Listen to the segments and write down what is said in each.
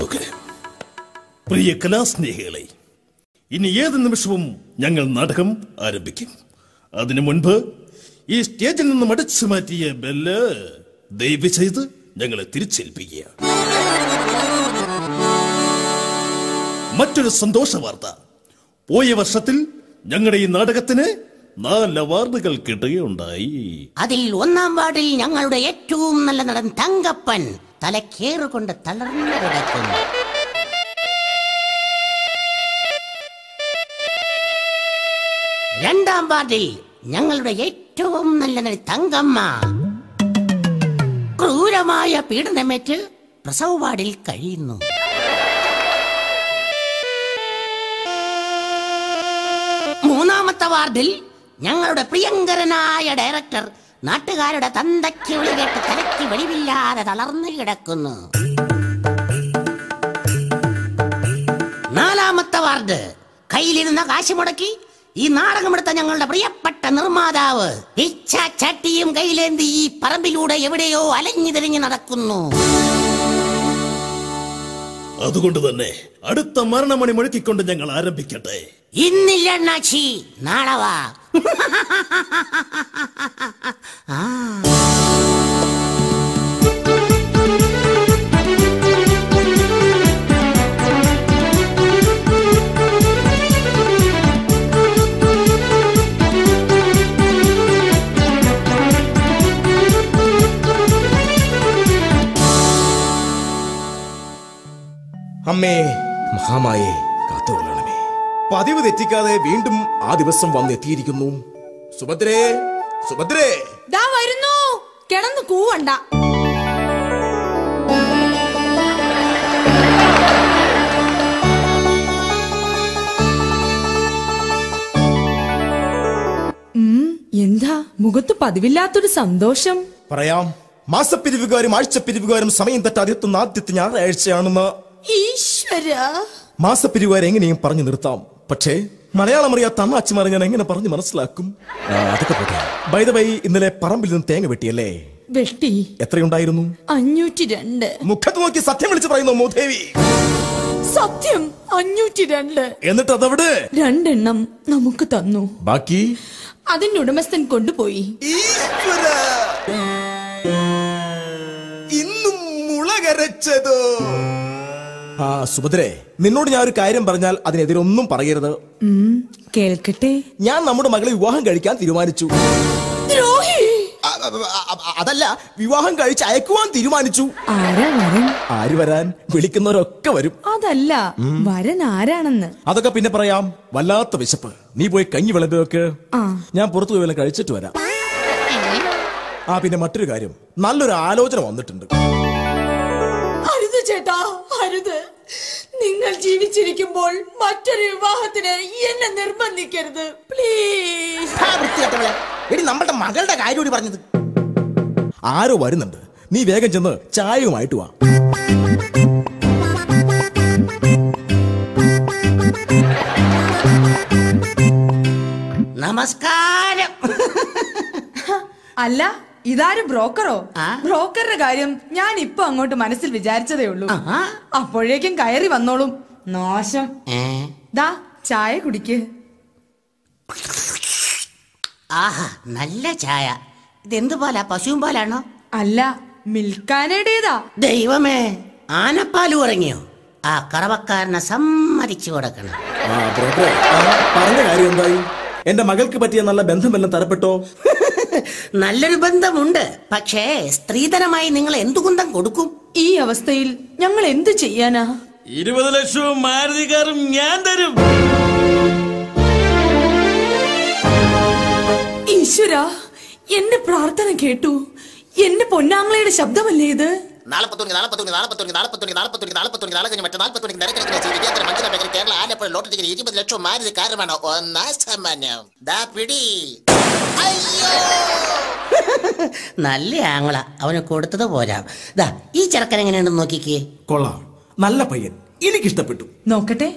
Okay. പ്രിയ കലാസ്നേഹികളെ, ഇനി ഏത് നിമിഷവും ഞങ്ങൾ നാടകം ആരംഭിക്കും. അതിനു മുൻപ് ഈ സ്റ്റേജിൽ നിന്നും അടിച്ചു മാറ്റിയ ബെല്ല് ദയവ് ചെയ്ത് ഞങ്ങളെ തിരിച്ചേൽപ്പിക്കുക. മറ്റൊരു സന്തോഷ വാർത്ത. പോയ വർഷത്തിൽ ഞങ്ങളുടെ ഈ നാടകത്തിന് 4 അവാർഡുകൾ കിട്ടുകയുണ്ടായി. അതിൽ 1-ാം വാർഡിൽ ഞങ്ങളുടെ ഏറ്റവും നല്ല നടൻ തങ്കപ്പൻ തലക്കേറുകൊണ്ട് തളർന്നു കിടക്കുന്നു. 2-ാം വാർഡിൽ ഞങ്ങളുടെ ഏറ്റവും നല്ല നടി തങ്കമ്മ ക്രൂരമായ പീഡനമേറ്റ് പ്രസവ വാർഡിൽ കഴിയുന്നു. 3-ാമത്തെ വാർഡിൽ ഞങ്ങളുടെ പ്രിയങ്കരനായ ഡയറക്ടർ നാട്ടുകാരുടെ തന്തയ്ക്ക് വിളി കേട്ട് തലയ്ക്ക് വെളിവില്ലാതെ തളർന്നു കിടക്കുന്നു. 4-ാമത്തെ വാർഡ് കയ്യിലിരുന്ന കാശ് മുടക്കി ഈ നാടകമെടുത്ത ഞങ്ങളുടെ പ്രിയപ്പെട്ട നിർമ്മാതാവ് ചട്ടിയും കയ്യിലേന്തി ഈ പറമ്പിലൂടെ എവിടെയോ അലഞ്ഞു തിരിഞ്ഞു നടക്കുന്നു. അതുകൊണ്ട് തന്നെ അടുത്ത മരണമണി മുഴക്കിക്കൊണ്ട് ഞങ്ങൾ ആരംഭിക്കട്ടെ. ഇന്നില്ല അണ്ണാച്ചി, നാളെ വാ. അമ്മേ മഹാമായേ കാത്തുകൊള്ളണമേ. പതിവ് തെറ്റിക്കാതെ വീണ്ടും ആ ദിവസം വന്നെത്തിയിരിക്കുന്നു. സുഭദ്രേ, സുഭദ്രേ, ദാ വരുന്നു. കിടന്നു കൂവണ്ട. എന്താ മുഖത്ത് പതിവില്ലാത്തൊരു സന്തോഷം? പറയാം. മാസപ്പിരിവുകാരും ആഴ്ചപ്പിരിവുകാരും സമയം തെറ്റാതെത്തുന്ന ആദ്യത്തെ ഞായറാഴ്ചയാണെന്ന്. ഈശ്വര, മാസപ്പിരിവുകാരെ എങ്ങനെയും പറഞ്ഞു നിർത്താം. പക്ഷേ മലയാളം അറിയാത്ത അണ്ണാച്ചിമാരെ ഞാൻ എങ്ങനെ പറഞ്ഞു മനസ്സിലാക്കും? അതൊക്കെ പോട്ടെ. ബൈ ദ വൈ, ഇന്നലെ പറമ്പിൽ നിന്ന് തേങ്ങ വെട്ടിയല്ലേ? വെട്ടി. എത്രയുണ്ടായിരുന്നു? 502. മുഖത്ത് നോക്കി സത്യം വിളിച്ച് പറയുന്നു മൂദേവി. സത്യം 502. എന്നിട്ട് അതവിടെ 2 എണ്ണം നമുക്ക് തന്നു. ബാക്കി അതിന്റെ ഉടമസ്ഥൻ കൊണ്ടുപോയി. ഇന്നും മുളകരച്ചതോ? ആ സുഭദ്രേ, നിന്നോട് ഞാൻ ഒരു കാര്യം പറഞ്ഞാൽ അതിനെതിരൊന്നും പറയരുത്. കേൾക്കട്ടെ. ഞാൻ നമ്മുടെ മകളെ വിവാഹം കഴിക്കാൻ തീരുമാനിച്ചു. അതല്ല, വിവാഹം കഴിച്ച് അയക്കുവാൻ തീരുമാനിച്ചു. ആര് വരാൻ? വിളിക്കുന്നവരൊക്കെ വരും. അതല്ല, വരൻ ആരാണെന്ന്. അതൊക്കെ പിന്നെ പറയാം. വല്ലാത്ത വിശപ്പ്. നീ പോയി കഞ്ഞി വിളമ്പൊക്കെ. ഞാൻ പുറത്തു പോയി കഴിച്ചിട്ട് വരാം. പിന്നെ മറ്റൊരു കാര്യം, നല്ലൊരു ആലോചന വന്നിട്ടുണ്ട്. അരുത് ചേട്ടാ, അരുത്. നിങ്ങൾ ജീവിച്ചിരിക്കുമ്പോൾ മറ്റൊരു വിവാഹത്തിന് എന്നെ നിർബന്ധിക്കരുത്, പ്ലീസ്. നമ്മളുടെ മകളുടെ കാര്യം കൂടി പറഞ്ഞത്. ആരോ വരുന്നുണ്ട്. നീ വേഗം ചെന്ന് ചായയുമായിട്ട് വാ. നമസ്കാരം. അല്ല, ഇതാരും ബ്രോക്കറോ? ബ്രോക്കറുടെ കാര്യം ഞാൻ ഇപ്പൊ അങ്ങോട്ട് മനസ്സിൽ വിചാരിച്ചതേ ഉള്ളൂ. അപ്പോഴേക്കും കയറി വന്നോളും. നാശം. ദാ ചായ കുടിക്ക്. ആഹാ, നല്ല ചായ. ഇതെന്ത് പാലാ? പശുവും പാലാണോ? അല്ല, മിൽക്കാനയുടേതാ. ദൈവമേ, ആനപ്പാല് ഉറങ്ങിയോ? ആ കറവക്കാരനെ സമ്മതിച്ചു കൊടുക്കണം. പറഞ്ഞ കാര്യം എന്തായി? എന്റെ മകൾക്ക് പറ്റിയ നല്ല ബന്ധമെല്ലാം തരപ്പെട്ടോ? നല്ലൊരു ബന്ധമുണ്ട്. പക്ഷേ സ്ത്രീധനമായി നിങ്ങൾ എന്തു കുന്തം കൊടുക്കും? ഈ അവസ്ഥയിൽ ഞങ്ങൾ എന്തു ചെയ്യാനാ? 20 ലക്ഷവും മാരുതി കാറും ഞാൻ തരും. ഈശ്വര, എന്റെ പ്രാർത്ഥന കേട്ടു. എന്റെ പൊന്നാങ്ങളയുടെ ശബ്ദമല്ലേ ഇത്? നല്ല ആങ്ങള, അവന് കൊടുത്തത് പോരാ. ദാ ഈ ചെറുക്കൻ എങ്ങനെയുണ്ടെന്ന് നോക്കിക്കേ. കൊള്ളാം, നല്ല പയ്യൻ, എനിക്കിഷ്ടപ്പെട്ടു. നോക്കട്ടെ,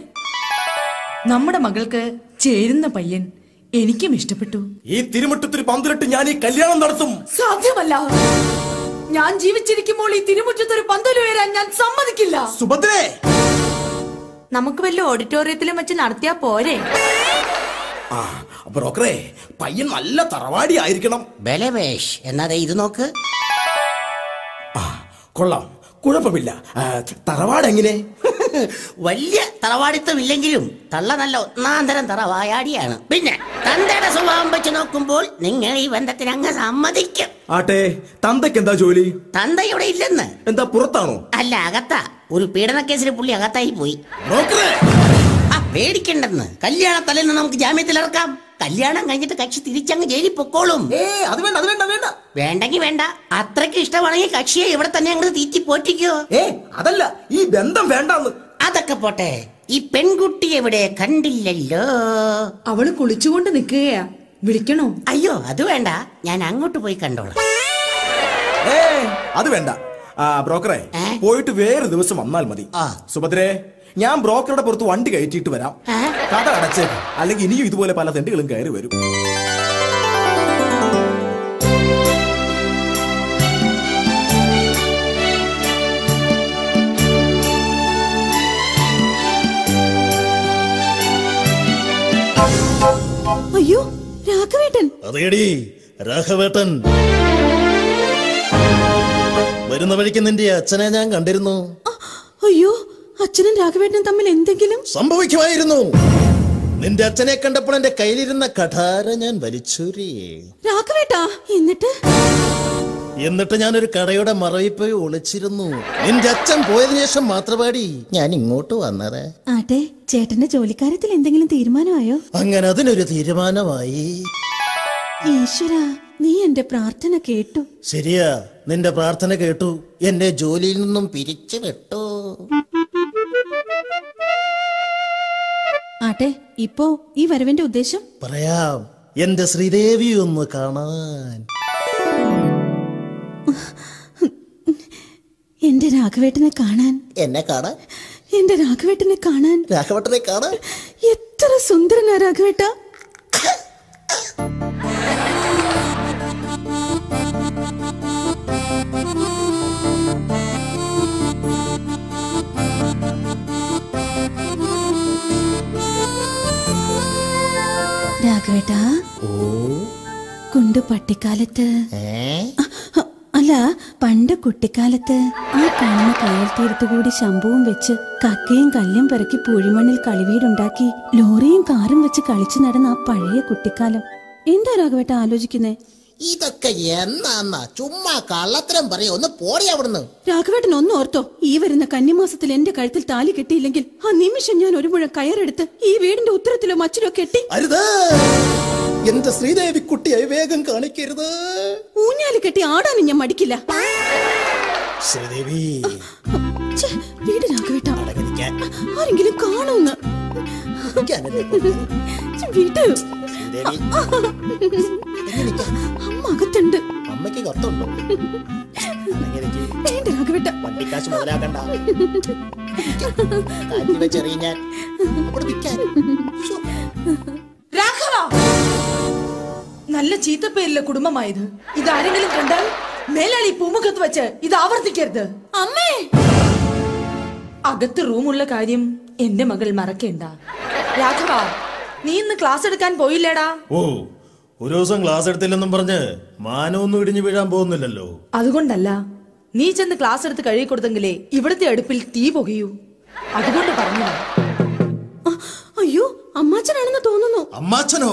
നമ്മുടെ മകൾക്ക് ചേരുന്ന പയ്യൻ എനിക്കും ഇഷ്ടപ്പെട്ടു. ഈ തിരുമുറ്റത്തിൽ പന്തിലിട്ട് ഞാൻ ഈ കല്യാണം നടത്തും. സാധ്യമല്ല. ഞാൻ ജീവിച്ചിരിക്കുമ്പോൾ ഈ തിരുമുറ്റത്തൊരു പന്തൽ ഉയരാൻ ഞാൻ സമ്മതിക്കില്ല. സുഭദ്രേ, നമുക്ക് വല്ല ഓഡിറ്റോറിയത്തിലും വെച്ച് നടത്തിയാ പോരെ? ബ്രോക്കറെ, പയ്യൻ നല്ല തറവാടി ആയിരിക്കണം. ബലവേഷ് എന്നാതെ ഇത് നോക്ക്. കൊള്ളാം, കുഴപ്പമില്ല. തറവാട് എങ്ങനെ? വലിയ തറവാടിത്തം ഇല്ലെങ്കിലും തള്ള നല്ല ഒന്നാന്തരം തറവായാടിയാണ്. പിന്നെ തന്തയുടെ സ്വഭാവം വെച്ച് നോക്കുമ്പോൾ നിങ്ങൾ ഈ ബന്ധത്തിന് അങ്ങ് സമ്മതിക്കും. ആട്ടെ, തന്തയ്ക്ക് എന്താ ജോലി? തന്ത ഇവിടെ ഇല്ലെന്ന്. എന്താ, പുറത്താണോ? അല്ല, അകത്താ. ഒരു പീഡന കേസിൽ പുള്ളി അകത്തായി പോയി. ബ്രോക്കറെ, പേടിക്കണ്ടെന്ന്. കല്യാണ തലേന്ന് നമുക്ക് ജാമ്യത്തിൽ ഇറക്കാം. കല്യാണം കഴിഞ്ഞിട്ട് കക്ഷി തിരിച്ചങ്ങ് ജയിലിൽ പൊക്കോളും. അത് വേണ്ട, അത് വേണ്ട, വേണ്ട. വേണ്ടെങ്കി വേണ്ട. അത്രയ്ക്ക് ഇഷ്ടമാണെങ്കിൽ കക്ഷിയെ ഇവിടെ തന്നെ അങ്ങോട്ട് തീറ്റി പോറ്റിക്കോ. അതല്ല, ഈ ബന്ധം വേണ്ടെന്ന്. അതൊക്കെ പോട്ടെ, ഈ പെൺകുട്ടി എവിടെ? കണ്ടില്ലല്ലോ. അവള് കുളിച്ചുകൊണ്ട് നിൽക്കുകയാ. വിളിക്കണോ? അയ്യോ, അത് വേണ്ട. ഞാൻ അങ്ങോട്ട് പോയി കണ്ടോളാം. അത് വേണ്ട. ബ്രോക്കറെ, പോയിട്ട് വേറെ ദിവസം വന്നാൽ മതി. സുഭദ്രേ, ഞാൻ ബ്രോക്കറുടെ പുറത്ത് വണ്ടി കയറ്റിയിട്ട് വരാം. കഥ അടച്ചേക്ക്, അല്ലെങ്കിൽ ഇനിയും ഇതുപോലെ പല തെണ്ടുകളും കയറി വരും. അയ്യോ, രാഘവേട്ടൻ. അതേടി, രാഘവേട്ടൻ. വരുന്ന വഴിക്ക് നിന്റെ അച്ഛനെ ഞാൻ കണ്ടിരുന്നു. അയ്യോ, അച്ഛനും രാഘവേട്ടനും തമ്മിൽ എന്തെങ്കിലും സംഭവിക്കുമായിരുന്നു. നിന്റെ അച്ഛനെ കണ്ടപ്പോൾ എന്റെ കയ്യിലിരുന്ന കഠാര ഞാൻ വലിച്ചൂരി. രാഘവേട്ടാ, എന്നിട്ട് ഞാനൊരു കടയുടെ മറവിൽ പോയി ഒളിച്ചിരുന്നു. നിന്റെ അച്ഛൻ പോയതിനു ശേഷം മാത്രമാടി ഞാൻ ഇങ്ങോട്ട് വന്നത്. ആട്ടെ, ചേട്ടന്റെ ജോലിക്കാര്യത്തിൽ എന്തെങ്കിലും തീരുമാനമായോ? അങ്ങനെ അതിനൊരു തീരുമാനമായി. ഈശ്വരാ, നീ എന്റെ പ്രാർത്ഥന കേട്ടു. ശരിയാ, നിന്റെ പ്രാർത്ഥന കേട്ടു. എന്നെ ജോലിയിൽ നിന്നും പിരിച്ചു വിട്ടു. ആട്ടെ, ഇപ്പോ ഈ വരവിന്റെ ഉദ്ദേശം പറയാം. എന്റെ ശ്രീദേവി ഒന്ന് കാണാൻ. എന്റെ രാഘവേട്ടനെ കാണാൻ. എന്നെ കാണാൻ? എന്റെ രാഘവേട്ടനെ കാണാൻ. രാഘവേട്ടനെ കാണാൻ? എത്ര സുന്ദരനാ രാഘവേട്ട. രാഘവേട്ടാ, കുണ്ടു പട്ടിക്കാലത്ത്, അല്ല പണ്ട് കുട്ടിക്കാലത്ത്, ആ കാണുന്ന കായൽ തീരത്തുകൂടി ശംഭുവും വെച്ച് കക്കയും കല്ലും പെറുക്കി പൂഴിമണ്ണിൽ കളിവീടുണ്ടാക്കി ലോറിയും കാറും വെച്ച് കളിച്ചു നടന്ന ആ പഴയ കുട്ടിക്കാലം. എന്താ രാഘവേട്ട ആലോചിക്കുന്നേ? ഇതൊക്കെ എന്നാ ചുമ്മാ കള്ളത്തരം പറയോ? ഒന്ന് പോടി അവിടുന്ന്. രാഘവേട്ടൻ ഒന്ന് ഓർത്തോ, ഈ വരുന്ന കന്നിമാസത്തിൽ എന്റെ കഴുത്തിൽ താലി കെട്ടിയില്ലെങ്കിൽ ആ നിമിഷം ഞാൻ ഒരു മുഴം കയറെടുത്ത് ഈ വീടിന്റെ ഉത്തരത്തിലോ മച്ചിലോ കെട്ടി. അരുത്, എന്റെ ശ്രീദേവി കുട്ടിയെ വേഗം കാണിക്കരുത്. ഊഞ്ഞാല് കെട്ടി ആടാനും ഞാൻ മടിക്കില്ല. ശ്രീദേവി, വീട് രാഘവേട്ട, ആരെങ്കിലും കാണൂന്ന്. വീട് അമ്മ അകത്തുണ്ട്. അമ്മയ്ക്ക് കത്തുണ്ടോ? വേണ്ട രാഘവേട്ട, വണ്ടിക്കാശ് മുതലാക്കണ്ട. ഞാൻ രാഘവ, നല്ല ചീത്തപ്പേരിലെ കുടുംബമായത്. ഇതാരെങ്കിലും കണ്ടാൽ മേലാളി പൂമുഖത്ത് വെച്ച് ഇത് ആവർത്തിക്കരുത്. അമ്മേ, അകത്ത് റൂമുള്ള കാര്യം എന്റെ മകൾ മറക്കേണ്ട. രാഘവ, നീ ഇന്ന് ക്ലാസ് എടുക്കാൻ പോയില്ലേടാ? ഓ, ഒരു ദിവസം ക്ലാസ് എടുത്തില്ലെന്നും പറഞ്ഞ് മാനമൊന്നും ഇടിഞ്ഞു വീഴാൻ പോകുന്നില്ലല്ലോ. അതുകൊണ്ടല്ല, നീ ചെന്ന് ക്ലാസ് എടുത്ത് കഴുകി കൊടുത്തെങ്കിലേ ഇവിടുത്തെ അടുപ്പിൽ തീ പുകയൂ. അതുകൊണ്ട് പറഞ്ഞു. അയ്യോ, അമ്മാച്ചനാണെന്ന് തോന്നുന്നു. അമ്മാച്ചനോ?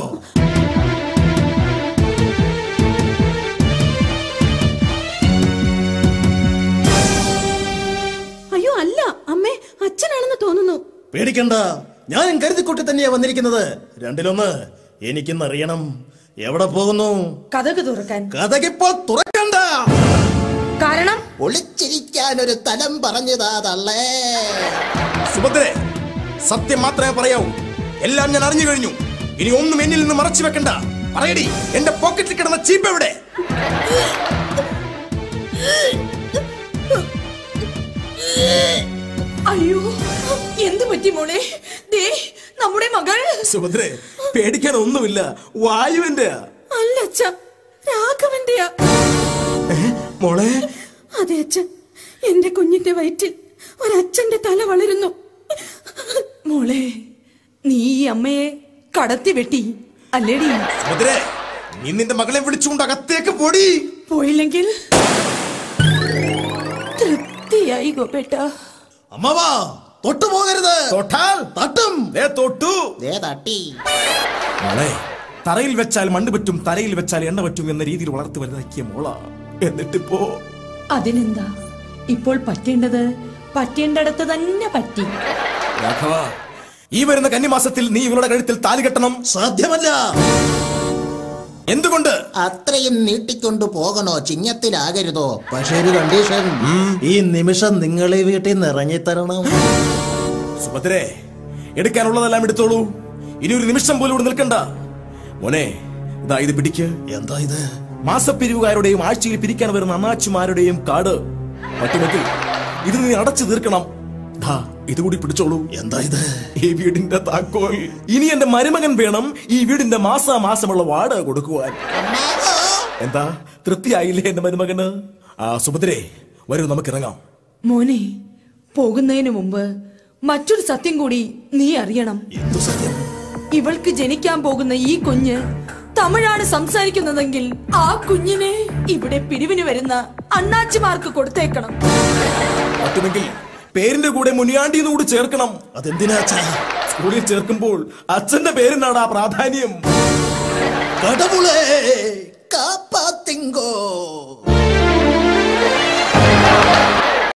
അയ്യോ അല്ല അമ്മേ, അച്ഛനാണെന്ന് തോന്നുന്നു. പേടിക്കണ്ട, ഞാൻ കരുതിക്കൂട്ടി തന്നെയാ വന്നിരിക്കുന്നത്. രണ്ടിലൊന്ന് എനിക്കിന്നറിയണം. എവിടെ പോകുന്നു? കഥക് തുറക്കാൻ. കഥകിപ്പോൾ തുറക്കണ്ട. കാരണം ഒളിച്ചിരിക്കാൻ ഒരു തലം പറഞ്ഞതാതല്ലേ. സുഭദ്രേ, സത്യം മാത്രമേ പറയാവൂ. എല്ലാം ഞാൻ അറിഞ്ഞു കഴിഞ്ഞു. ഇനി ഒന്നും എന്നിൽ നിന്ന് മറച്ചു വെക്കണ്ട. പറയടി, എന്റെ പോക്കറ്റിൽ കിടന്ന ചീപ്പ് എവിടെ? അയ്യോ, എന്ത് പറ്റി മോളെ? ദേ നമ്മുടെ മകൾ. സുഭദ്രേ, പേടിക്കാൻ ഒന്നുമില്ല. വായുവിന്റെ അല്ല അച്ഛ, രാഘവന്റെയാ. മോളെ, അതെ അച്ഛൻ, എന്റെ കുഞ്ഞിന്റെ വയറ്റിൽ ഒരച്ഛന്റെ തല വളരുന്നു. മോളെ, നീ ഈ അമ്മയെ കടത്തി വെട്ടി അല്ലേടി? സുഭദ്രേ, നീ നിന്റെ മകളെ വിളിച്ചുകൊണ്ട് അകത്തേക്ക് പോടി. പോയില്ലെങ്കിൽ തൃപ്തിയായി ഗോപേട്ട. അമ്മാവാ, തൊട്ടു പോകരുത്. തൊട്ടാൽ തട്ടും. തൊട്ടു. തട്ടി. മോളെ, തറയിൽ വെച്ചാൽ മണ്ണ് പറ്റും, തറയിൽ വെച്ചാൽ എണ്ണ പറ്റും എന്ന രീതിയിൽ വളർത്തി വലുതാക്കിയ മോള. എന്നിട്ടിപ്പോ അതിനെന്താ, ഇപ്പോൾ പറ്റേണ്ടത് പറ്റേണ്ടടത്ത് തന്നെ പറ്റി. രാഘവ, ഈ വരുന്ന കന്നിമാസത്തിൽ നീ ഇവളുടെ കഴുത്തിൽ താലി കെട്ടണം. സാധ്യമല്ല. എന്തുകൊണ്ട്? അത്രയും നീട്ടിക്കൊണ്ടു പോകണോ? ചിങ്ങത്തിലാകരുതോ? പക്ഷേ ഒരു കണ്ടീഷൻ, ഈ നിമിഷം നിങ്ങളെ വീട്ടിൽ നിന്ന് ഇറങ്ങിത്തരണം. സുഭദ്രേ, എടുക്കാനുള്ളതെല്ലാം എടുത്തോളൂ. ഇനി ഒരു നിമിഷം പോലും ഇവിടെ നിൽക്കണ്ട. മോനെ, ഇതാ ഇത് പിടിക്ക്. എന്താ ഇത്? മാസപ്പിരിവുകാരുടെയും ആഴ്ചയിൽ പിരിക്കാൻ വരുന്ന അണ്ണാച്ചിമാരുടെയും കാർഡ്. പറ്റുമെങ്കിൽ ഇത് നീ അടച്ചു തീർക്കണം. ഇതുകൂടി പിടിച്ചോളൂ. എന്താ ഇത്? ഈ വീടിന്റെ താക്കോൽ. ഇനി എന്റെ മരുമകൻ വേണം ഈ വീടിന്റെ മാസമുള്ള വാടക കൊടുക്കുവാൻ. എന്താ, തൃപ്തിയായില്ലേ എന്റെ മരുമകന്? സുഭദ്രേ, വരൂ, നമുക്കിറങ്ങാം. മോനെ, പോകുന്നതിന് മുമ്പ് മറ്റൊരു സത്യം കൂടി നീ അറിയണം. എന്തു സത്യം? ഇവൾക്ക് ജനിക്കാൻ പോകുന്ന ഈ കുഞ്ഞ് തമിഴാണ് സംസാരിക്കുന്നതെങ്കിൽ ആ കുഞ്ഞിനെ ഇവിടെ പിരിവിന് വരുന്ന അണ്ണാച്ചിമാർക്ക് കൊടുത്തേക്കണം. പറ്റുമെങ്കിൽ പേരിന്റെ കൂടെ മുനിയാണ്ടിന്ന് കൂടി ചേർക്കണം. അതെന്തിനാ അച്ഛാ? സ്കൂളിൽ ചേർക്കുമ്പോൾ അച്ഛന്റെ പേരിനാണ് പ്രാധാന്യം. കടവുളേ കാപ്പാത്തിങ്കോ.